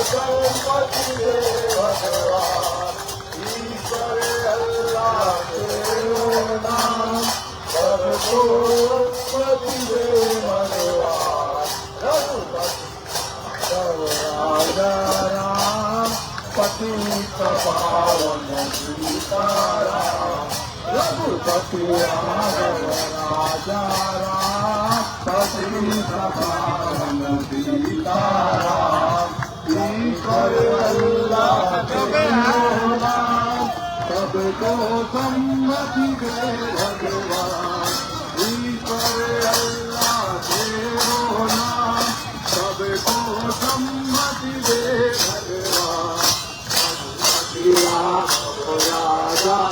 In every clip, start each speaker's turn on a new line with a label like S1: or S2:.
S1: गणपति दे भगवान, ईश्वर अल्लाह तेरो नाम, सबको उत्पत्ति दे भगवान। रघुपति सब राजा राम, पतित पावन सीताराम। रघुपति राघव राजा राम, पतित पावन सीताराम। ईश्वर अल्लाह तेरो नाम, सबको सम्मति दे भगवान। ईश्वर अल्लाह तेरो नाम, सबको सम्मति दे भगवान। राजा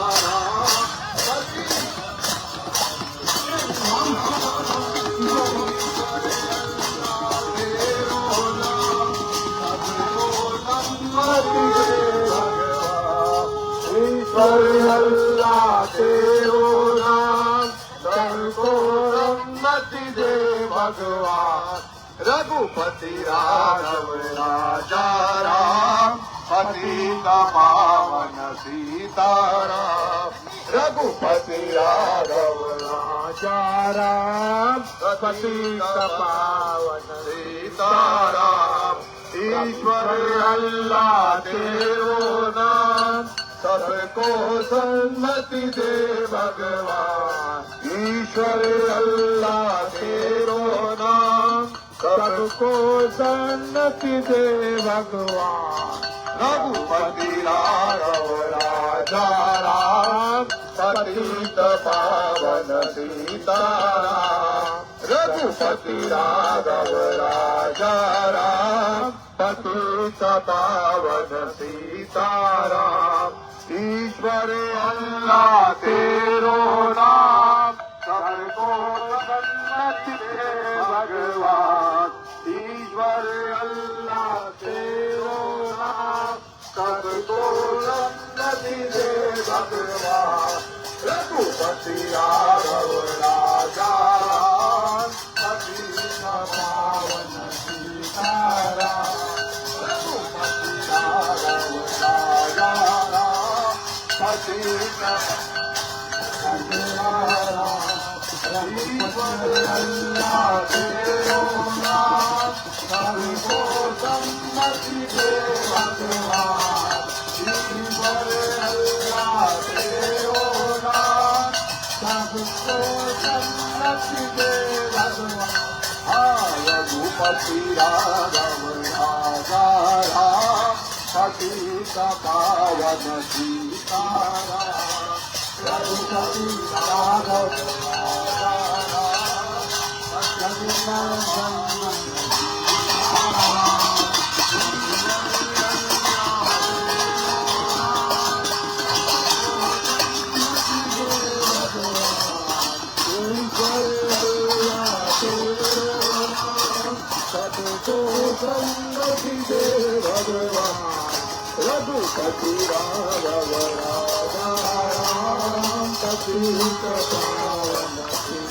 S1: ईश्वर अल्लाह तेरो नाम, सबको सम्मति दे भगवान। रघुपति राघव राजा राम, पतित पावन सीताराम। रघुपति राघव राजा राम, पतित पावन सीताराम। ईश्वर अल्लाह तेरो नाम, सबको सम्मति दे भगवान। ईश्वर अल्लाह तेरो नाम, सबको सम्मति दे भगवान। रघुपति राघव राजा राम, पतित पावन सीताराम। रघुपति राघव राजा राम, पतित पावन सीताराम। ईश्वर अल्लाह तेरो नाम, सबको सम्मति दे भगवान। ईश्वर अल्लाह तेरो नाम, सबको सम्मति दे भगवान। रघुपति राघव राजा राम, पतित पावन सीताराम। रघुपति राघव राजा राम, पतित ईश्वर अल्लाह तेरो नाम, सबको सम्मति दे भगवान। ईश्वर अल्लाह तेरो नाम, सबको सम्मति दे भगवान। रघुपति राघव राजा राम, पतित पावन सीताराम। रघुपति राघव राजा राम, पतित पावन सम्मति दे भगवान। रघुपति राघव राजा राम, पतित पावन